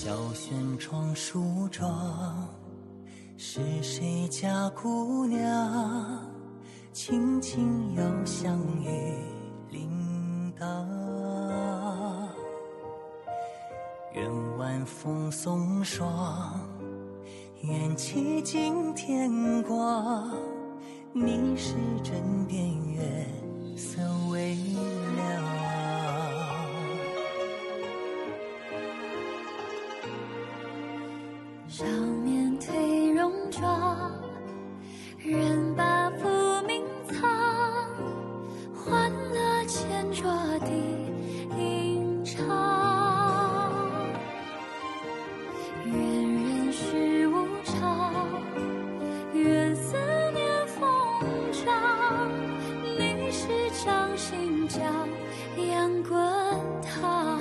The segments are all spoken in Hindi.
小轩窗梳妆，是谁家姑娘轻轻摇香于铃铛？愿晚风送霜，愿凄尽天光，你是枕边月色微凉。少年褪戎装，人把浮名藏，欢乐前桌的吟唱。愿人世无常，愿思念风涨，你是掌心江洋滚烫。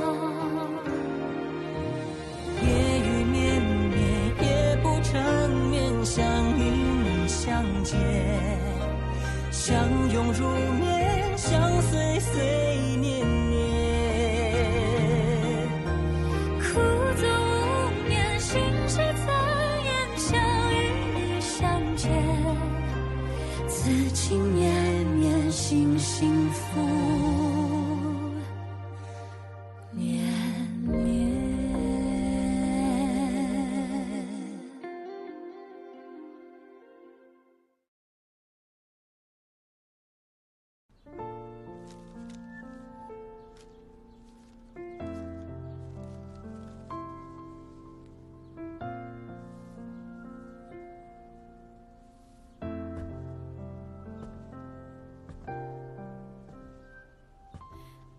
夜雨绵绵，夜不成眠，相映相见，相拥如眠，相随随年年。苦纵无眠，心事残言，相与你相见，此情绵绵，心幸福绵绵。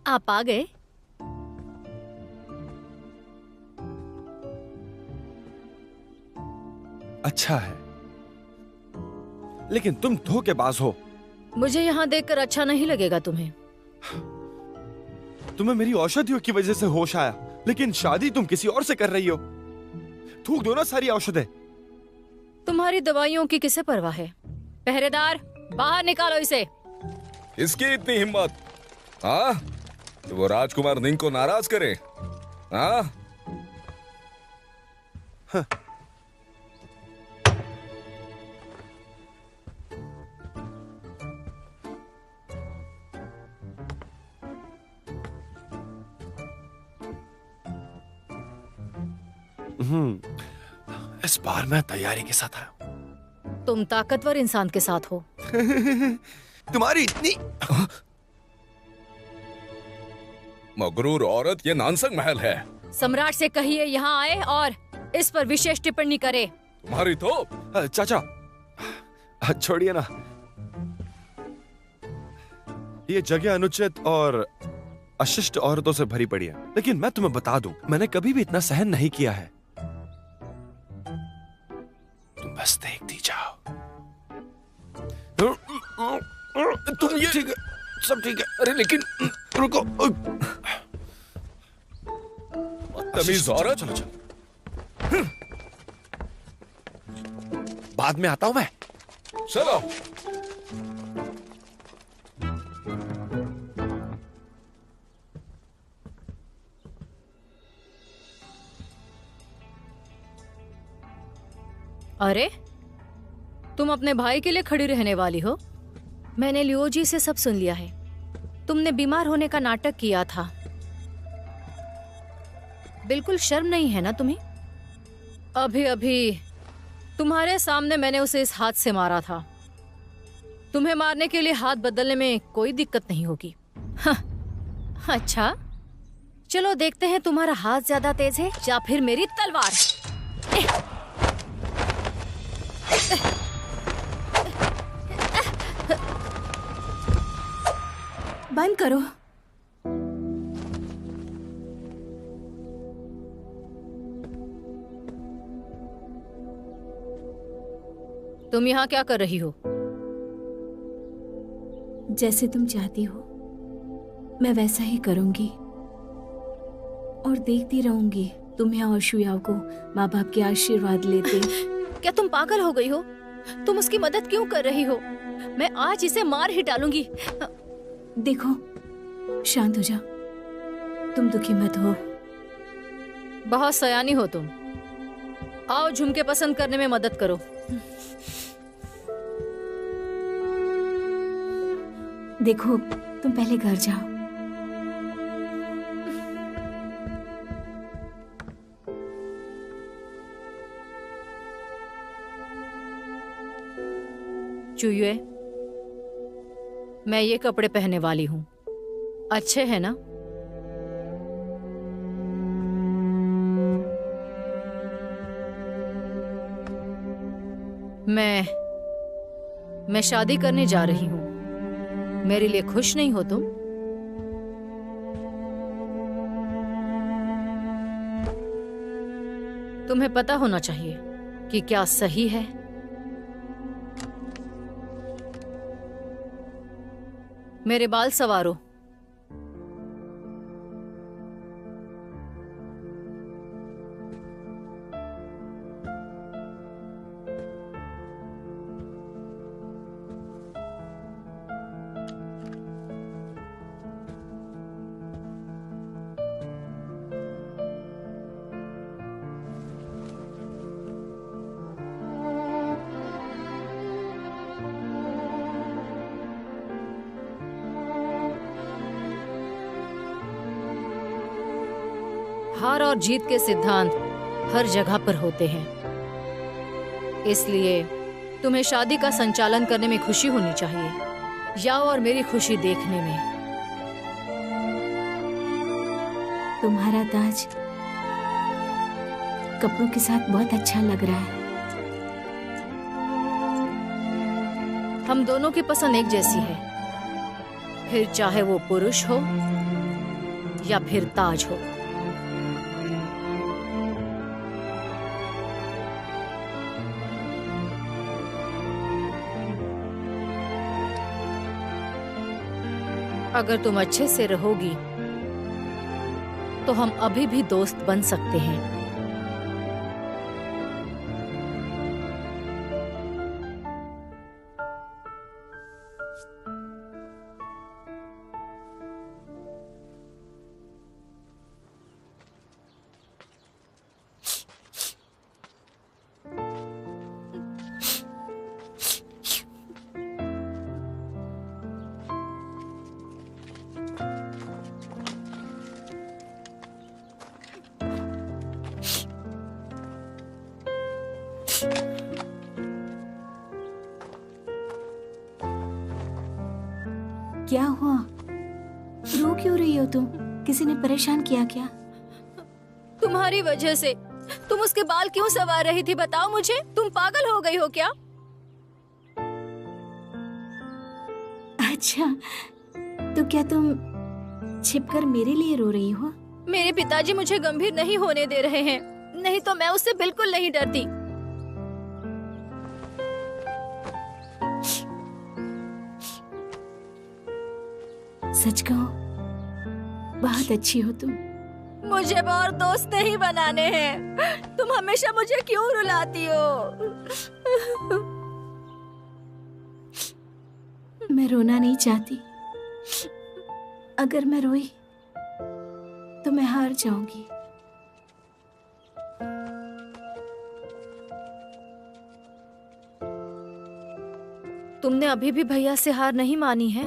आप आ गए? अच्छा है, लेकिन तुम धोखेबाज हो। मुझे यहाँ देखकर अच्छा नहीं लगेगा तुम्हें। तुम्हें मेरी औषधियों की वजह से होश आया, लेकिन शादी तुम किसी और से कर रही हो। थूक दो ना सारी औषधें। तुम्हारी दवाइयों की किसे परवाह है? पहरेदार, बाहर निकालो इसे। इसकी इतनी हिम्मत, हाँ? तो वो राजकुमार निंग को नाराज करे, हाँ? इस बार मैं तैयारी के साथ आया हूं। तुम ताकतवर इंसान के साथ हो। तुम्हारी इतनी मगरूर औरत, ये नानसंग महल है। सम्राट से कहिए यहाँ आए और इस पर विशेष टिप्पणी करे। तुम्हारी तो चाचा, छोड़िए ना। ये जगह अनुचित और अशिष्ट औरतों से भरी पड़ी है, लेकिन मैं तुम्हें बता दूं, मैंने कभी भी इतना सहन नहीं किया है। तुम बस देखती जाओ। तुम ये ठीक है, सब ठीक है। अरे लेकिन रुको। तमीज औरत। चलो चलो, बाद में आता हूं मैं। चलो। अरे, तुम अपने भाई के लिए खड़ी रहने वाली हो? मैंने लियोजी से सब सुन लिया है। तुमने बीमार होने का नाटक किया था। बिल्कुल शर्म नहीं है ना तुम्हें? अभी अभी तुम्हारे सामने मैंने उसे इस हाथ से मारा था। तुम्हें मारने के लिए हाथ बदलने में कोई दिक्कत नहीं होगी। हाँ, अच्छा, चलो देखते हैं तुम्हारा हाथ ज्यादा तेज है या फिर मेरी तलवार। बंद करो। तुम यहाँ क्या कर रही हो? जैसे तुम चाहती हो मैं वैसा ही करूंगी और देखती रहूंगी तुम्हें और शुयाओ को माँ बाप के आशीर्वाद लेते। क्या तुम पागल हो गई हो? तुम उसकी मदद क्यों कर रही हो? मैं आज इसे मार ही डालूंगी। देखो, शांत हो जाओ, तुम दुखी मत हो। बहुत सयानी हो तुम। आओ झुमके पसंद करने में मदद करो। देखो, तुम पहले घर जाओ। चुयुए, मैं ये कपड़े पहनने वाली हूँ, अच्छे हैं ना? मैं शादी करने जा रही हूँ। मेरे लिए खुश नहीं हो तुम? तुम्हें पता होना चाहिए कि क्या सही है। मेरे बाल संवारो। हार और जीत के सिद्धांत हर जगह पर होते हैं, इसलिए तुम्हें शादी का संचालन करने में खुशी होनी चाहिए। याओ और मेरी खुशी देखने में। तुम्हारा ताज कपड़ों के साथ बहुत अच्छा लग रहा है। हम दोनों की पसंद एक जैसी है, फिर चाहे वो पुरुष हो या फिर ताज हो। अगर तुम अच्छे से रहोगी तो हम अभी भी दोस्त बन सकते हैं। क्या हुआ? रो क्यों रही हो तुम? किसी ने परेशान किया क्या? तुम्हारी वजह से। तुम उसके बाल क्यों संवार रही थी, बताओ मुझे। तुम पागल हो गई हो क्या? अच्छा, तो क्या तुम छिपकर मेरे लिए रो रही हो? मेरे पिताजी मुझे गंभीर नहीं होने दे रहे हैं, नहीं तो मैं उससे बिल्कुल नहीं डरती। सच कहो, बहुत अच्छी हो तुम। मुझे और दोस्त नहीं बनाने हैं। तुम हमेशा मुझे क्यों रुलाती हो? मैं रोना नहीं चाहती। अगर मैं रोई तो मैं हार जाऊंगी। तुमने अभी भी भैया से हार नहीं मानी है?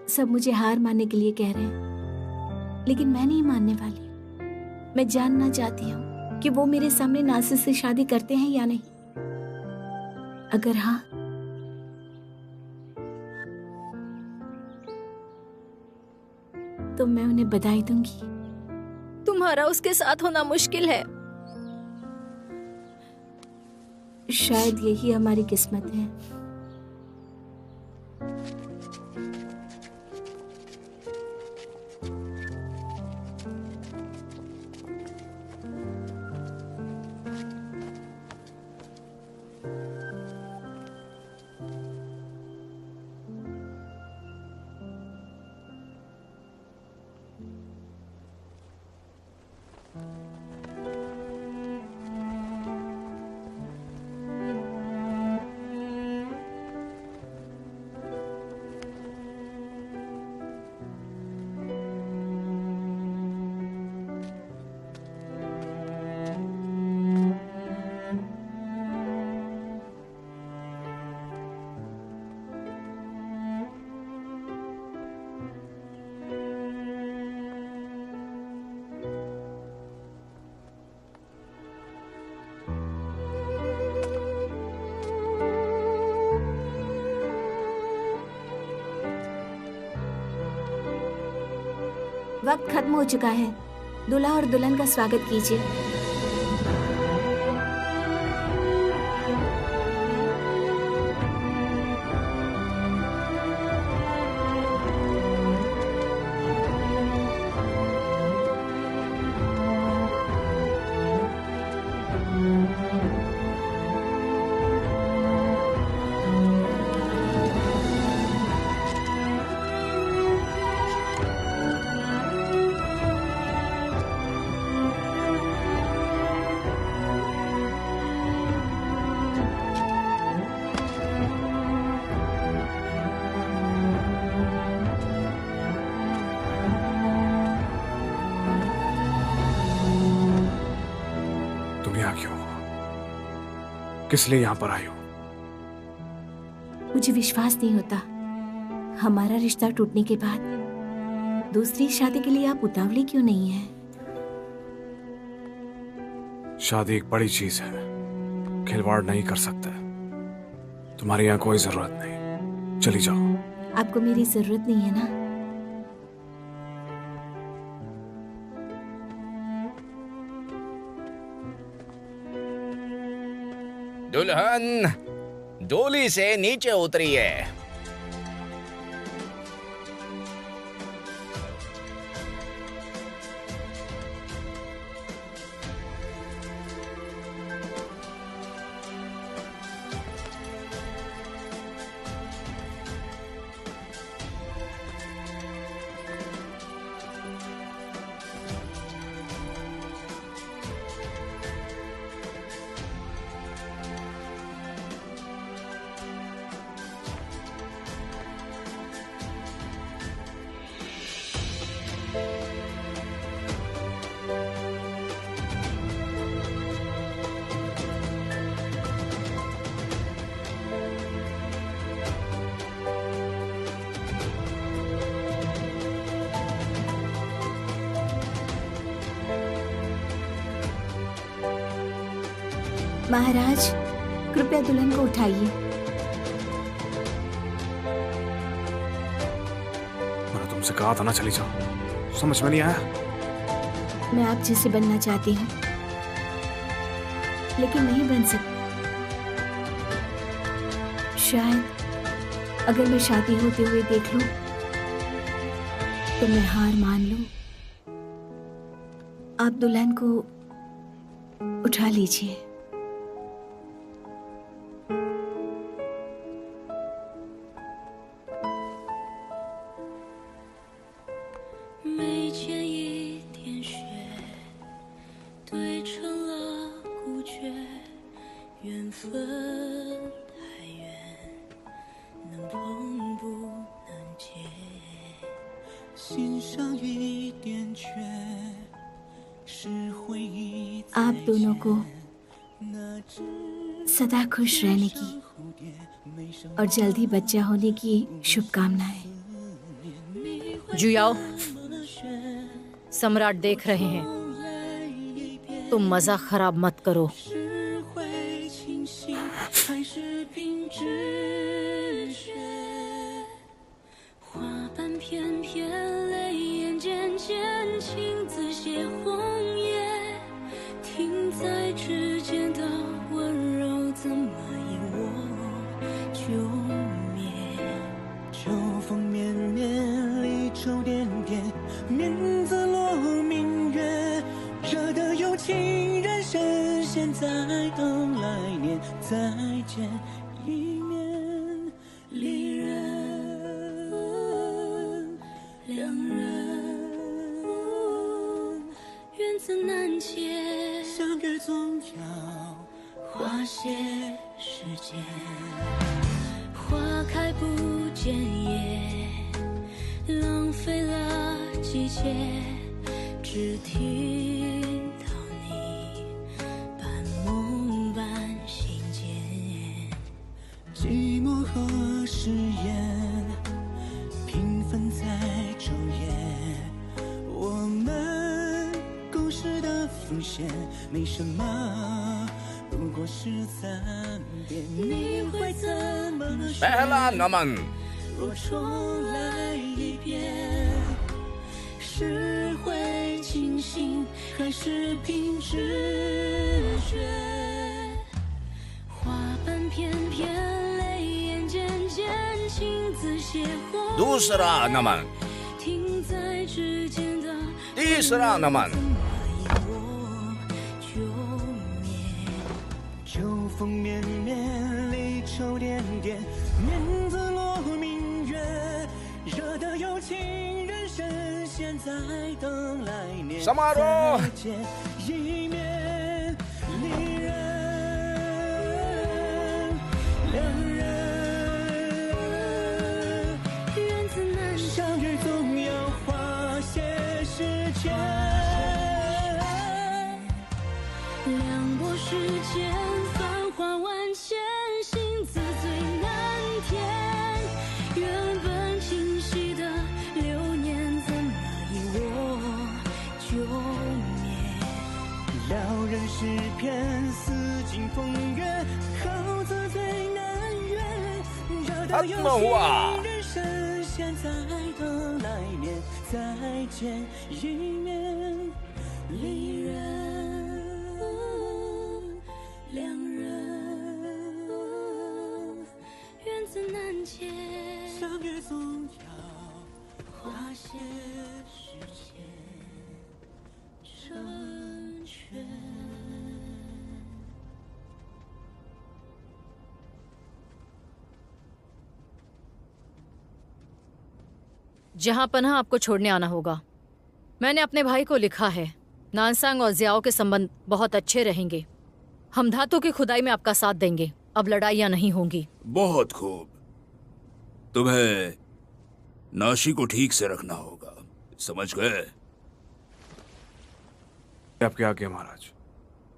सब मुझे हार मानने के लिए कह रहे हैं, लेकिन मैं नहीं मानने वाली। मैं जानना चाहती हूँ कि वो मेरे सामने नासिर से शादी करते हैं या नहीं। अगर हाँ, तो मैं उन्हें बधाई दूंगी। तुम्हारा उसके साथ होना मुश्किल है। शायद यही हमारी किस्मत है। वक्त खत्म हो चुका है। दूल्हा और दुल्हन का स्वागत कीजिए। किस लिए यहाँ पर आई हो? मुझे विश्वास नहीं होता, हमारा रिश्ता टूटने के बाद दूसरी शादी के लिए आप उतावली क्यों नहीं हैं? शादी एक बड़ी चीज है, खिलवाड़ नहीं कर सकते। तुम्हारी यहाँ कोई जरूरत नहीं, चली जाओ। आपको मेरी जरूरत नहीं है ना? दुल्हन डोली से नीचे उतरिए। महाराज, कृपया दुल्हन को उठाइए। मैंने तुमसे कहा था ना चली जाओ, समझ में नहीं आया? मैं आप जैसे बनना चाहती हूँ, लेकिन नहीं बन सकती। शायद अगर मैं शादी होते हुए देख लूं, तो मैं हार मान लूं। आप दुल्हन को उठा लीजिए। आप दोनों को सदा खुश रहने की और जल्दी बच्चा होने की शुभकामनाएं। जुयाओ, सम्राट देख रहे हैं, तुम मजा खराब मत करो। पहला नमन। 是会清醒，还是凭直觉？花瓣片片，泪眼渐渐情字写火。दूसरा नमन, 停在指尖的 तीसरा नमन, 秋风绵绵，离愁点点，面子落明月，惹得有情人深陷在等来年。 समारोह, 再见一面离人，两人缘自难相遇，总要花些时间。两拨时间，繁华万千，心字最难填。原本清晰的流年，怎么一握就灭？撩人诗篇，似尽风月，好字最难阅。惹得有情人深陷在等来年，再见一面离人。 两人缘自难解，相约总要花些时间成全。 जहां पनाह आपको छोड़ने आना होगा। मैंने अपने भाई को लिखा है, नानसांग और जियाओ के संबंध बहुत अच्छे रहेंगे। हम धातु की खुदाई में आपका साथ देंगे। अब लड़ाइयाँ नहीं होंगी। बहुत खूब। तुम्हें नाशी को ठीक से रखना होगा, समझ गए? आपकी आज्ञा महाराज।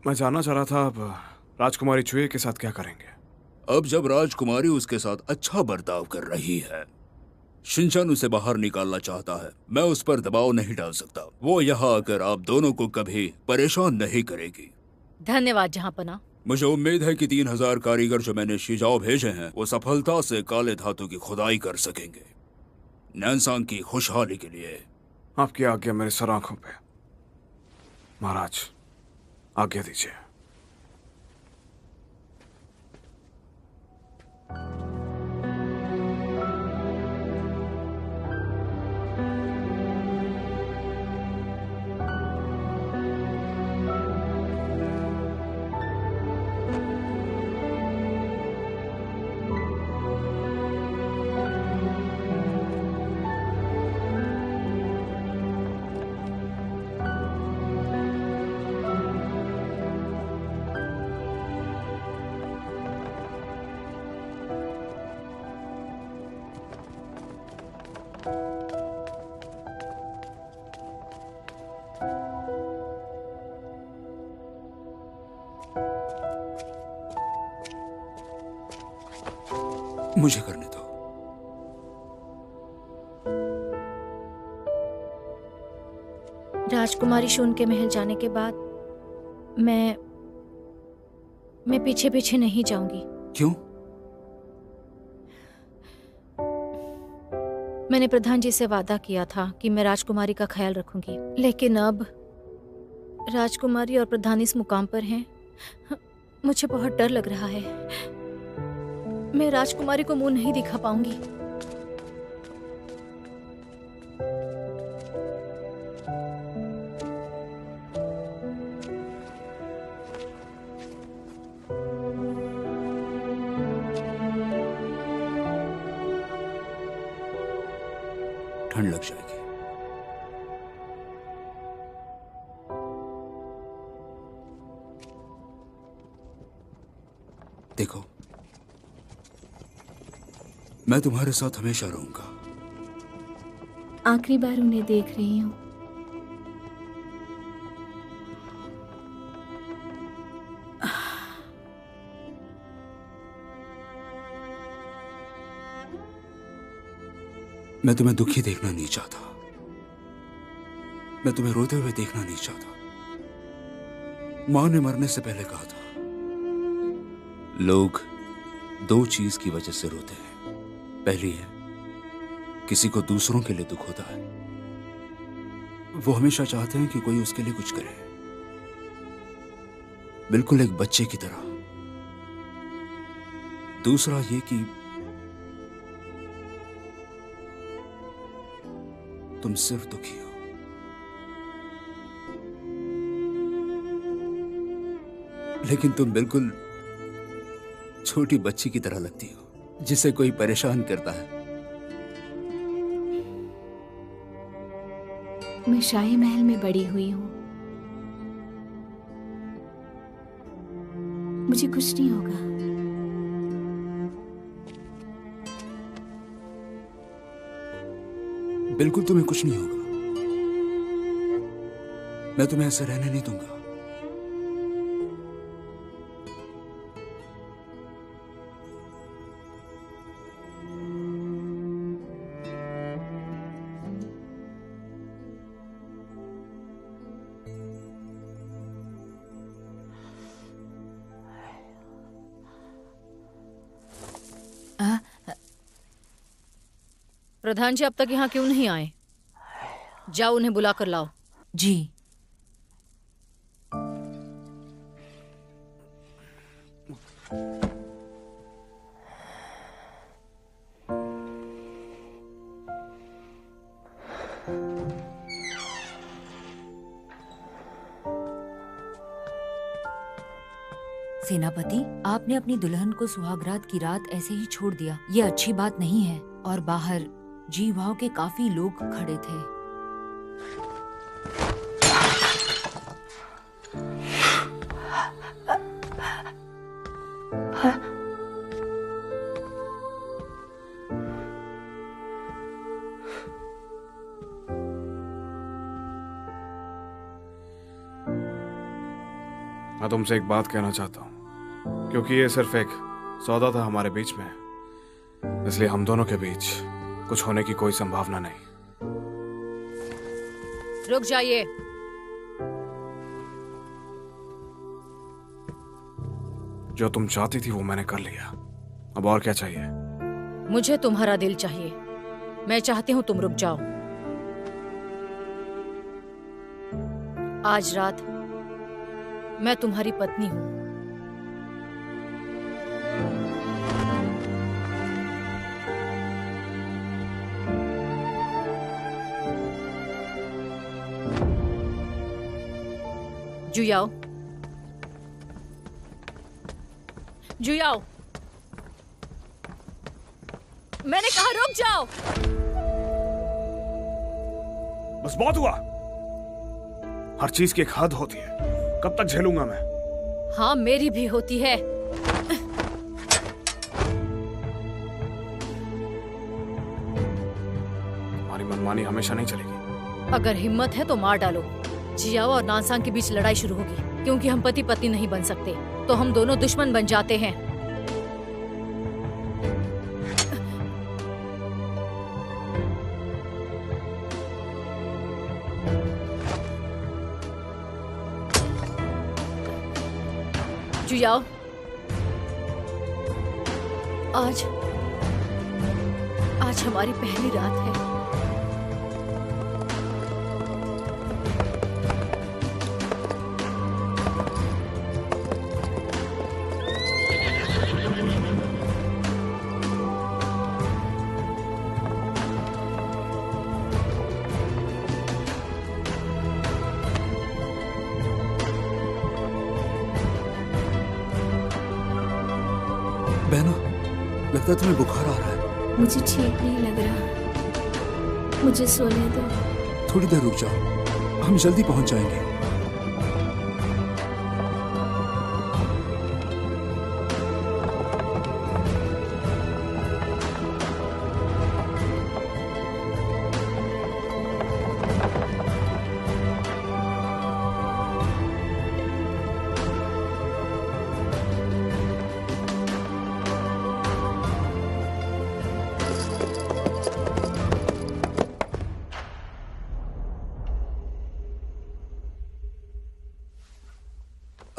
मैं जानना चाह रहा था अब राजकुमारी चुए के साथ क्या करेंगे? अब जब राजकुमारी उसके साथ अच्छा बर्ताव कर रही है, शिनचान उसे बाहर निकालना चाहता है। मैं उस पर दबाव नहीं डाल सकता। वो यहाँ आकर आप दोनों को कभी परेशान नहीं करेगी। धन्यवाद जहांपना। मुझे उम्मीद है कि 3000 कारीगर जो मैंने शिजाओ भेजे हैं वो सफलता से काले धातु की खुदाई कर सकेंगे, नानसांग की खुशहाली के लिए। आपकी आज्ञा मेरे सर आंखों पे। महाराज आज्ञा दीजिए। मुझे करने दो। राजकुमारी शून के महल जाने के बाद मैं पीछे पीछे नहीं जाऊंगी। क्यों? मैंने प्रधान जी से वादा किया था कि मैं राजकुमारी का ख्याल रखूंगी, लेकिन अब राजकुमारी और प्रधान इस मुकाम पर हैं। मुझे बहुत डर लग रहा है। मैं राजकुमारी को मुंह नहीं दिखा पाऊंगी। ठंड लग जाएगी। देखो, मैं तुम्हारे साथ हमेशा रहूंगा। आखिरी बार उन्हें देख रही हूँ। मैं तुम्हें दुखी देखना नहीं चाहता। मैं तुम्हें रोते हुए देखना नहीं चाहता। मां ने मरने से पहले कहा था, लोग दो चीज की वजह से रोते हैं। पहली है, किसी को दूसरों के लिए दुख होता है, वो हमेशा चाहते हैं कि कोई उसके लिए कुछ करे, बिल्कुल एक बच्चे की तरह। दूसरा ये कि तुम सिर्फ दुखी हो, लेकिन तुम बिल्कुल छोटी बच्ची की तरह लगती हो जिसे कोई परेशान करता है। मैं शाही महल में बड़ी हुई हूं, मुझे कुछ नहीं होगा। बिल्कुल तुम्हें कुछ नहीं होगा। मैं तुम्हें ऐसे रहने नहीं दूंगा। प्रधान जी अब तक यहाँ क्यों नहीं आए? जाओ उन्हें बुला कर लाओ। जी। सेनापति, आपने अपनी दुल्हन को सुहागरात की रात ऐसे ही छोड़ दिया। ये अच्छी बात नहीं है। और बाहर जी भाव के काफी लोग खड़े थे। मैं तुमसे एक बात कहना चाहता हूँ, क्योंकि ये सिर्फ एक सौदा था हमारे बीच में, इसलिए हम दोनों के बीच कुछ होने की कोई संभावना नहीं। रुक जाइए। जो तुम चाहती थी वो मैंने कर लिया, अब और क्या चाहिए? मुझे तुम्हारा दिल चाहिए। मैं चाहती हूँ तुम रुक जाओ। आज रात मैं तुम्हारी पत्नी हूँ। जुयाओ, जुयाओ, मैंने कहा रुक जाओ। बस बहुत हुआ। हर चीज की एक हद होती है। कब तक झेलूंगा मैं? हाँ, मेरी भी होती है। तुम्हारी मनमानी हमेशा नहीं चलेगी। अगर हिम्मत है तो मार डालो। जियाओ और नानसांग के बीच लड़ाई शुरू होगी, क्योंकि हम पति पत्नी नहीं बन सकते, तो हम दोनों दुश्मन बन जाते हैं। जुयाओ, आज हमारी पहली रात है। बहना, लगता है तुम्हें बुखार आ रहा है। मुझे ठीक नहीं लग रहा, मुझे सोने दो। थोड़ी देर रुक जाओ, हम जल्दी पहुंच जाएंगे।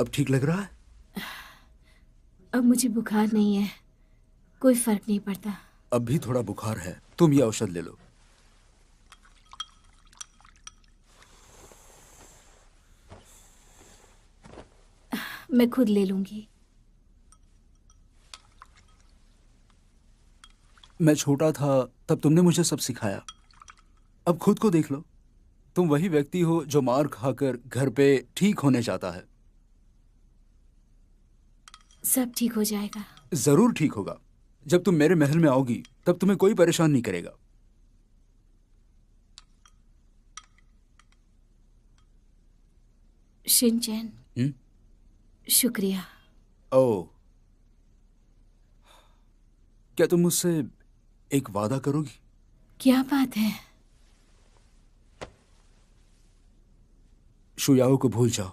अब ठीक लग रहा है? अब मुझे बुखार नहीं है, कोई फर्क नहीं पड़ता। अब भी थोड़ा बुखार है, तुम ये औषध ले लो। मैं खुद ले लूंगी। मैं छोटा था तब तुमने मुझे सब सिखाया। अब खुद को देख लो, तुम वही व्यक्ति हो जो मार खाकर घर पे ठीक होने जाता है। सब ठीक हो जाएगा। जरूर ठीक होगा। जब तुम मेरे महल में आओगी तब तुम्हें कोई परेशान नहीं करेगा। शिनचैन, शुक्रिया। ओह, क्या तुम मुझसे एक वादा करोगी? क्या बात है? शुयाओ को भूल जाओ।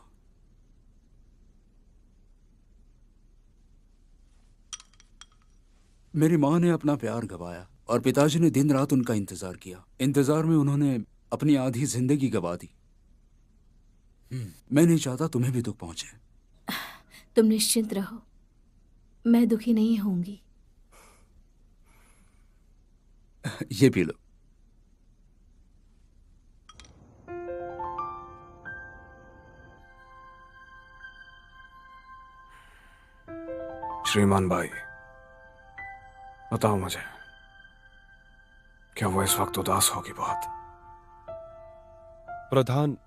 मेरी माँ ने अपना प्यार गवाया और पिताजी ने दिन रात उनका इंतजार किया। इंतजार में उन्होंने अपनी आधी जिंदगी गवा दी। मैं नहीं चाहता तुम्हें भी दुख पहुंचे। तुम निश्चिंत रहो, मैं दुखी नहीं होंगी। ये पी लो। श्रीमान भाई, बताओ मुझे, क्या वो इस वक्त उदास होगी बहुत? प्रधान,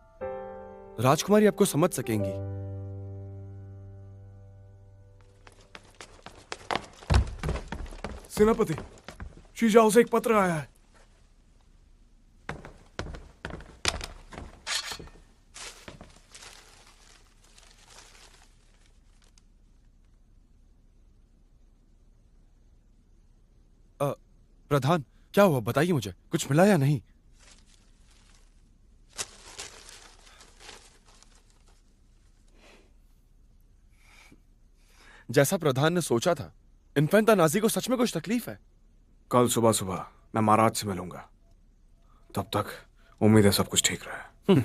राजकुमारी आपको समझ सकेंगी। सेनापति, शीजाओ से एक पत्र आया है। प्रधान, क्या हुआ बताइए मुझे, कुछ मिला या नहीं? जैसा प्रधान ने सोचा था, इन्फेंटा नाजी को सच में कुछ तकलीफ है। कल सुबह सुबह मैं महाराज से मिलूंगा। तब तक उम्मीद है सब कुछ ठीक रहे।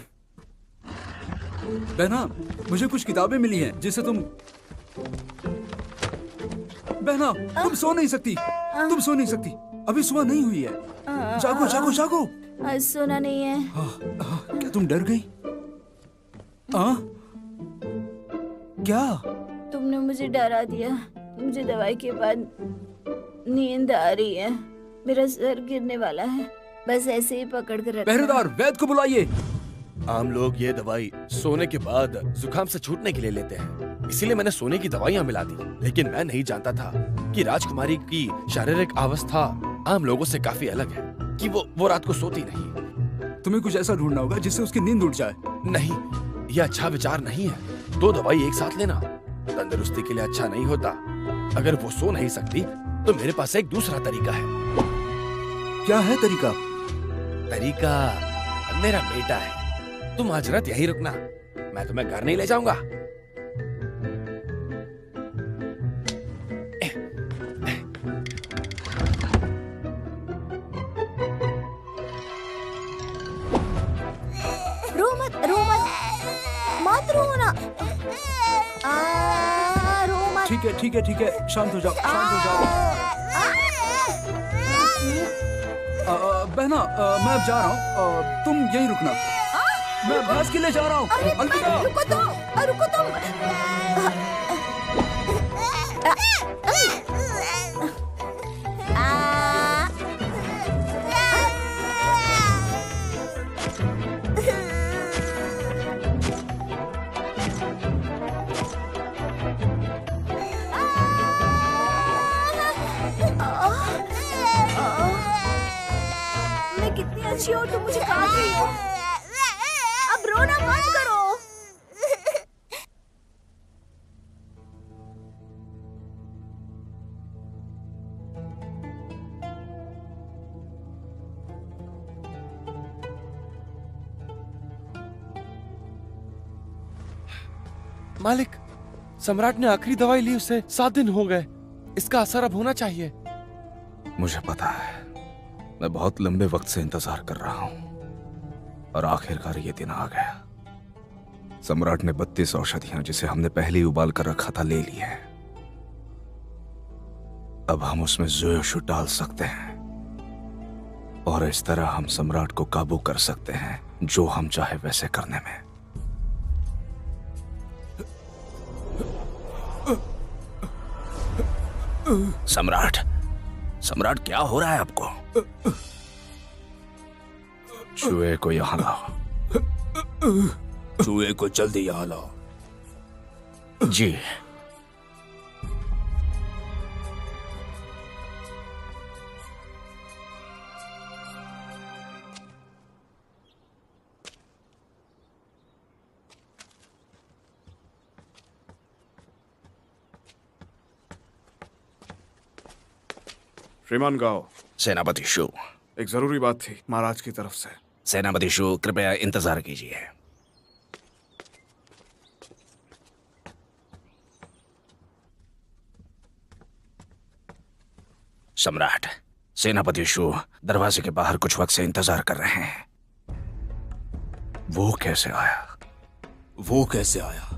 बहना, मुझे कुछ किताबें मिली हैं जिससे तुम बहना, तुम सो नहीं सकती। तुम सो नहीं सकती, अभी सुबह नहीं हुई है। जागो जागो जागो। आज सोना नहीं है। क्या तुम डर गई? क्या? तुमने मुझे डरा दिया। मुझे दवाई के बाद नींद आ रही है। मेरा सर गिरने वाला है। बस ऐसे ही पकड़ कर रखा। पहरेदार, वैद्य को बुलाइए। आम लोग ये दवाई सोने के बाद जुकाम से छूटने के लिए लेते हैं, इसीलिए मैंने सोने की दवाइयाँ मिला दी। लेकिन मैं नहीं जानता था कि राजकुमारी की शारीरिक अवस्था आम लोगों से काफी अलग है, कि वो रात को सोती नहीं। तुम्हें कुछ ऐसा ढूंढना होगा जिससे उसकी नींद उड़ जाए। नहीं, यह अच्छा विचार नहीं है। 2 दवाई एक साथ लेना तंदुरुस्ती के लिए अच्छा नहीं होता। अगर वो सो नहीं सकती तो मेरे पास एक दूसरा तरीका है। क्या है तरीका? तरीका मेरा बेटा है। तुम आज रात यहीं रुकना, मैं तुम्हें घर नहीं ले जाऊंगा। रो मत, रो मत, मत रोना। रो मत। ठीक है ठीक है ठीक है, शांत हो जाओ, शांत हो जाओ। बहना, मैं अब जा रहा हूँ, तुम यहीं रुकना। मैं अभ्यास के लिए जा रहा हूँ। अलविदा। रुको तुम, रुको तुम। मैं कितनी अच्छी हूँ, तुम मुझे काट रही हो। अब रोना बंद करो। मालिक, सम्राट ने आखिरी दवाई ली, उसे 7 दिन हो गए। इसका असर अब होना चाहिए। मुझे पता है, मैं बहुत लंबे वक्त से इंतजार कर रहा हूं और आखिरकार ये दिन आ गया। सम्राट ने 32 औषधियां जिसे हमने पहले ही उबाल कर रखा था ले ली है। अब हम उसमें जोयोशु डाल सकते हैं और इस तरह हम सम्राट को काबू कर सकते हैं, जो हम चाहे वैसे करने में। सम्राट, सम्राट क्या हो रहा है आपको? चूहे को यहाँ लाओ। चूहे को जल्दी यहाँ लाओ। जी। श्रीमान गाओ। सेनापति शू, एक जरूरी बात थी महाराज की तरफ से। सेनापति शू, कृपया इंतजार कीजिए। सम्राट, सेनापति शू दरवाजे के बाहर कुछ वक्त से इंतजार कर रहे हैं। वो कैसे आया? वो कैसे आया?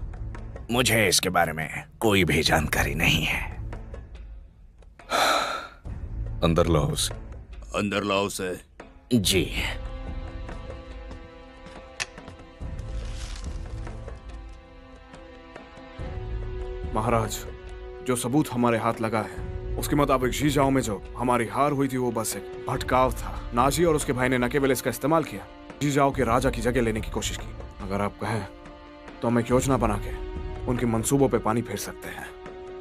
मुझे इसके बारे में कोई भी जानकारी नहीं है। अंदर लाओ उसे। अंदर लाओ उसे। जी। महाराज, जो सबूत हमारे हाथ लगा है उसके मुताबिक शीजाओं में जो हमारी हार हुई थी वो बस एक भटकाव था। नाजी और उसके भाई ने न केवल इसका इस्तेमाल किया, शीजाओ के राजा की जगह लेने की कोशिश की। अगर आप कहें तो हम एक योजना बना के उनके मंसूबों पे पानी फेर सकते हैं।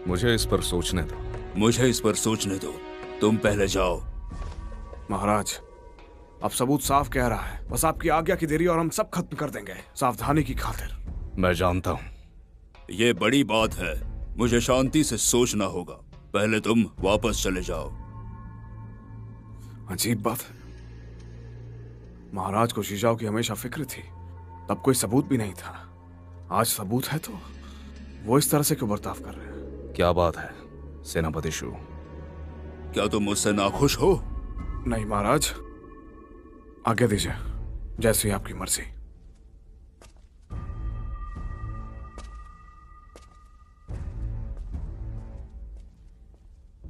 मुझे इस पर सोचने दो। मुझे इस पर सोचने दो। तुम पहले जाओ। महाराज, अब सबूत साफ कह रहा है, बस आपकी आज्ञा की देरी और हम सब खत्म कर देंगे, सावधानी की खातिर। मैं जानता हूं। ये बड़ी बात है, मुझे शांति से सोचना होगा। पहले तुम वापस चले जाओ। अजीब बात है, महाराज को शीजाओ की हमेशा फिक्र थी, तब कोई सबूत भी नहीं था। आज सबूत है तो वो इस तरह से क्यों बर्ताव कर रहे हैं? क्या बात है सेनापति शू? क्या तुम मुझसे नाखुश हो? नहीं महाराज, आज्ञा दीजिए, जैसी आपकी मर्जी।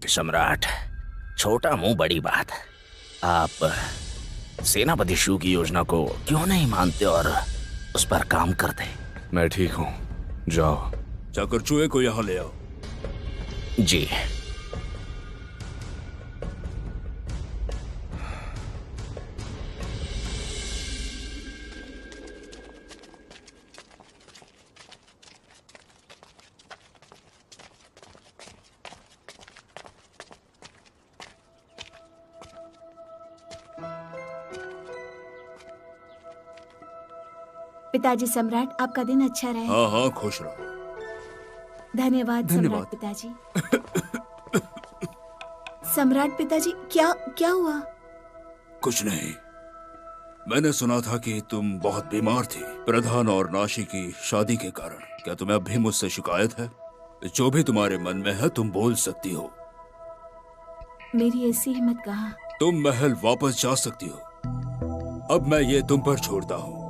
सम्राट, छोटा मुंह बड़ी बात। आप सेनापति शू की योजना को क्यों नहीं मानते और उस पर काम करते? मैं ठीक हूं, जाओ। जाकर चूहे को यहां ले आओ। जी। पिताजी, सम्राट आपका दिन अच्छा रहे। हाँ हाँ, खुश रहो। धन्यवाद सम्राट पिताजी। सम्राट पिताजी, क्या क्या हुआ? कुछ नहीं। मैंने सुना था कि तुम बहुत बीमार थी प्रधान और नाशी की शादी के कारण। क्या तुम्हें अब भी मुझसे शिकायत है? जो भी तुम्हारे मन में है तुम बोल सकती हो। मेरी ऐसी हिम्मत कहाँ। तुम महल वापस जा सकती हो। अब मैं ये तुम पर छोड़ता हूँ।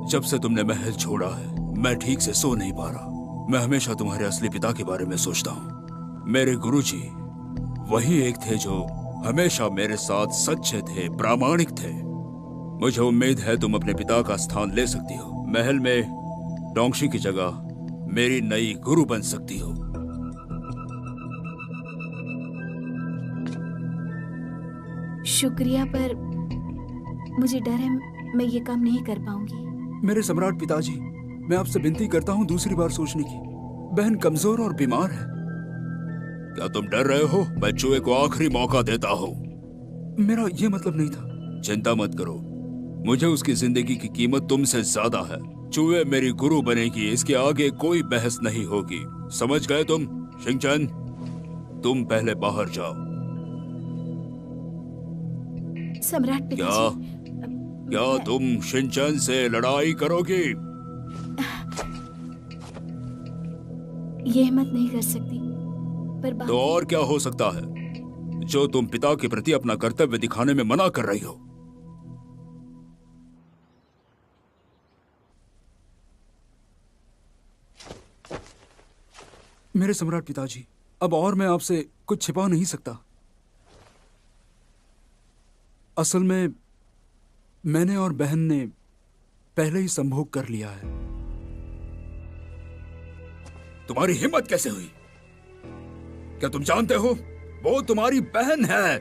जब से तुमने महल छोड़ा है मैं ठीक से सो नहीं पा रहा। मैं हमेशा तुम्हारे असली पिता के बारे में सोचता हूँ। मेरे गुरुजी वही एक थे जो हमेशा मेरे साथ सच्चे थे, प्रामाणिक थे। मुझे उम्मीद है तुम अपने पिता का स्थान ले सकती हो। महल में डोंगशी की जगह मेरी नई गुरु बन सकती हो। शुक्रिया, पर मुझे डर है मैं ये काम नहीं कर पाऊंगी। मेरे सम्राट पिताजी, मैं आपसे विनती करता हूँ दूसरी बार सोचने की। बहन कमजोर और बीमार है। क्या तुम डर रहे हो? मैं चूहे को आखिरी मौका देता हूँ। मेरा ये मतलब नहीं था। चिंता मत करो, मुझे उसकी जिंदगी की कीमत तुमसे ज्यादा है। चूहे मेरी गुरु बनेगी, इसके आगे कोई बहस नहीं होगी। समझ गए तुम? शिंगचन, तुम पहले बाहर जाओ। सम्राट पिताजी, क्या तुम शिंचन से लड़ाई करोगी? ये हिम्मत नहीं कर सकती, पर तो और क्या हो सकता है जो तुम पिता के प्रति अपना कर्तव्य दिखाने में मना कर रही हो? मेरे सम्राट पिताजी, अब और मैं आपसे कुछ छिपा नहीं सकता। असल में मैंने और बहन ने पहले ही संभोग कर लिया है। तुम्हारी हिम्मत कैसे हुई? क्या तुम जानते हो वो तुम्हारी बहन है?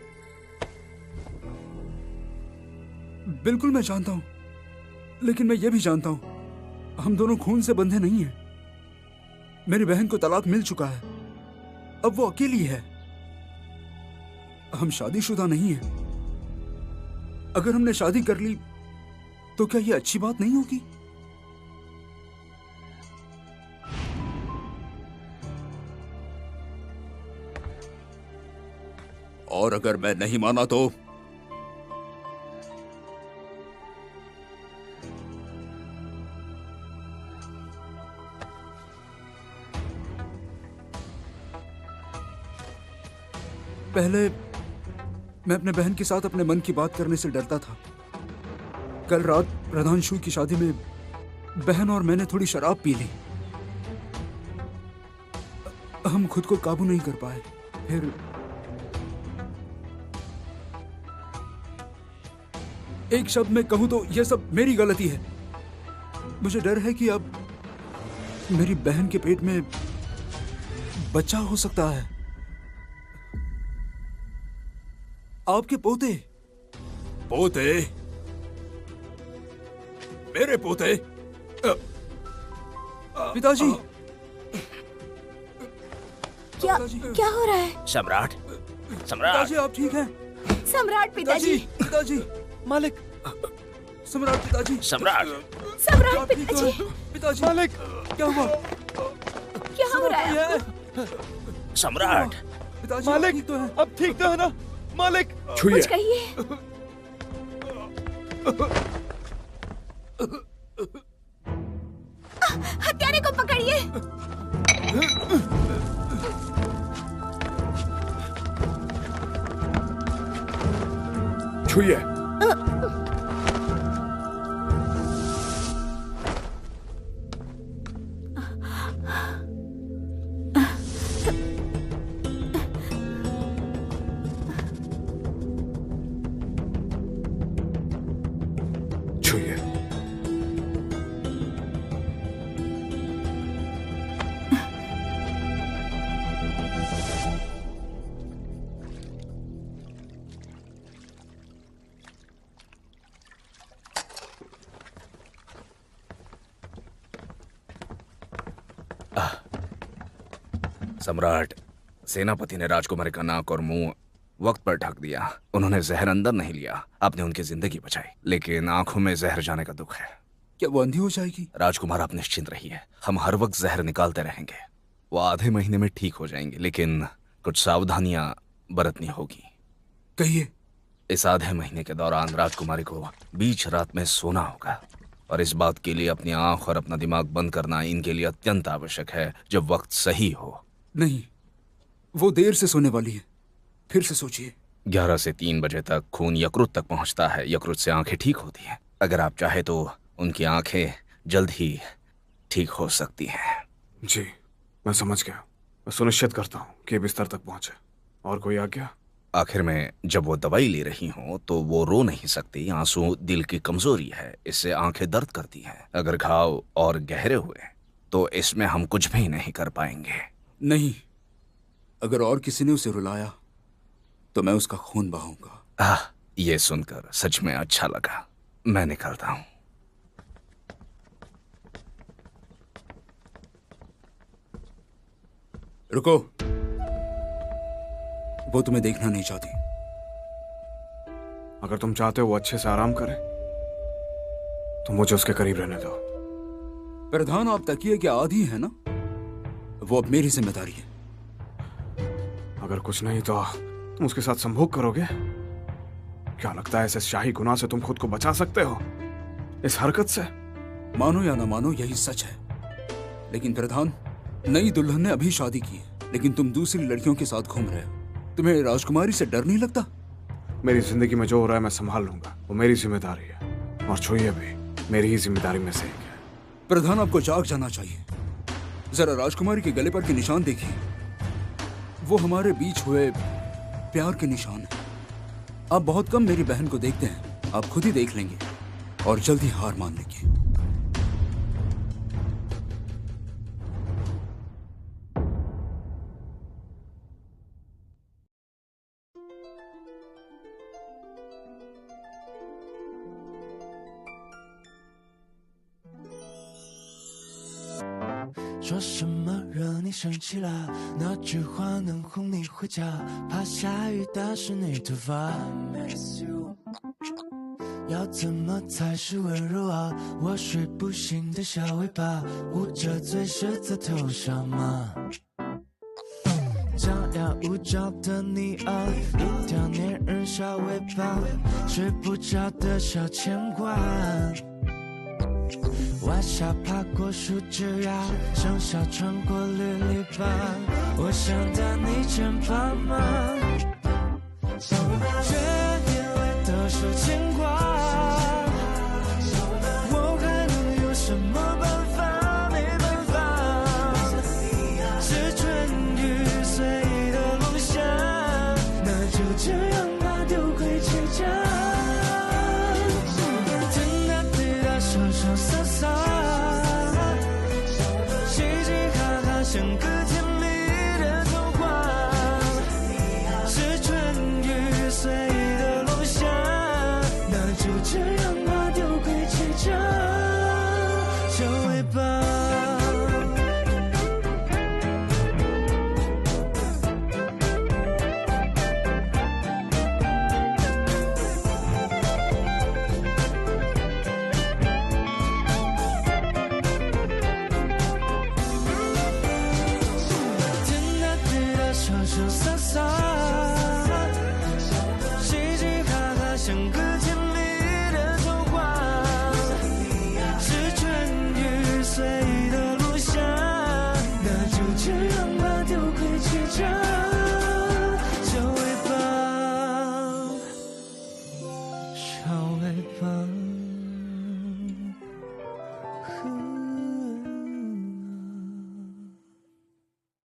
बिल्कुल मैं जानता हूं, लेकिन मैं ये भी जानता हूं हम दोनों खून से बंधे नहीं हैं। मेरी बहन को तलाक मिल चुका है, अब वो अकेली है। हम शादीशुदा नहीं हैं। अगर हमने शादी कर ली तो क्या ये अच्छी बात नहीं होगी? और अगर मैं नहीं माना तो? पहले मैं अपने बहन के साथ अपने मन की बात करने से डरता था। कल रात प्रधानशु की शादी में बहन और मैंने थोड़ी शराब पी ली। हम खुद को काबू नहीं कर पाए। फिर एक शब्द में कहूं तो यह सब मेरी गलती है। मुझे डर है कि अब मेरी बहन के पेट में बच्चा हो सकता है। आपके पोते। पोते? मेरे पोते? पिताजी। क्या हो रहा है? सम्राट, सम्राट। पिताजी आप ठीक हैं? सम्राट पिताजी। पिताजी। मालिक। सम्राट पिताजी। सम्राट। सम्राट पिताजी। पिताजी। मालिक। क्या हुआ? क्या हो रहा है? सम्राट। पिताजी मालिक ठीक तो है? अब ठीक तो है ना मालिक? कुछ कहिए। हत्यारे को पकड़िए। छुइए। छुइए। सम्राट, सेनापति ने राजकुमारी का नाक और मुंह वक्त पर ढक दिया। उन्होंने जहर अंदर नहीं लिया, आपने उनकी जिंदगी बचाई, लेकिन आंखों में जहर जाने का दुख है। क्या वो अंधी हो जाएगी? राजकुमार, आप निश्चिंत रहिए, हम हर वक्त जहर निकालते रहेंगे। वो आधे महीने में ठीक हो जाएंगे, लेकिन कुछ सावधानियां बरतनी होगी। कहिए। इस आधे महीने के दौरान राजकुमारी को बीच रात में सोना होगा, और इस बात के लिए अपनी आंख और अपना दिमाग बंद करना इनके लिए अत्यंत आवश्यक है जब वक्त सही हो। नहीं, वो देर से सोने वाली है। फिर से सोचिए। 11 से 3 बजे तक खून यकृत तक पहुंचता है, यकृत से आंखें ठीक होती हैं। अगर आप चाहे तो उनकी आंखें जल्द ही ठीक हो सकती हैं। जी, मैं समझ गया। मैं सुनिश्चित करता हूँ कि बिस्तर तक पहुंचे। और कोई आज्ञा? आखिर में जब वो दवाई ले रही हो तो वो रो नहीं सकती। आंसू दिल की कमजोरी है, इससे आंखें दर्द करती हैं। अगर घाव और गहरे हुए तो इसमें हम कुछ भी नहीं कर पाएंगे। नहीं, अगर और किसी ने उसे रुलाया तो मैं उसका खून बहाऊंगा। ये सुनकर सच में अच्छा लगा। मैं निकलता हूं। रुको, वो तुम्हें देखना नहीं चाहती। अगर तुम चाहते हो वो अच्छे से आराम करे तो मुझे उसके करीब रहने दो। प्रधान, आप तकिए के आदी है ना? वो अब मेरी जिम्मेदारी है। अगर कुछ नहीं तो तुम उसके साथ संभोग करोगे? क्या लगता है ऐसे शाही गुनाह से तुम खुद को बचा सकते हो इस हरकत से? मानो या ना मानो, यही सच है। लेकिन प्रधान, नई दुल्हन ने अभी शादी की है, लेकिन तुम दूसरी लड़कियों के साथ घूम रहे हो। तुम्हें राजकुमारी से डर नहीं लगता? मेरी जिंदगी में जो हो रहा है मैं संभाल लूंगा, वो मेरी जिम्मेदारी है। और छुइए भी मेरी ही जिम्मेदारी में से एक है। प्रधान, आपको जाग जाना चाहिए। जरा राजकुमारी के गले पर के निशान देखिए। वो हमारे बीच हुए प्यार के निशान है। आप बहुत कम मेरी बहन को देखते हैं, आप खुद ही देख लेंगे और जल्दी हार मान लेंगे। 说什么惹你生气了？哪句话能哄你回家？怕下雨打湿你头发。要怎么才是温柔啊？我睡不醒的小尾巴，捂着嘴舌在头上吗？张牙舞爪的你啊，一条粘人小尾巴，睡不着的小牵挂。晚霞爬过树枝呀，盛夏穿过绿篱笆，我想到你肩膀吗？这眼泪都是牵挂。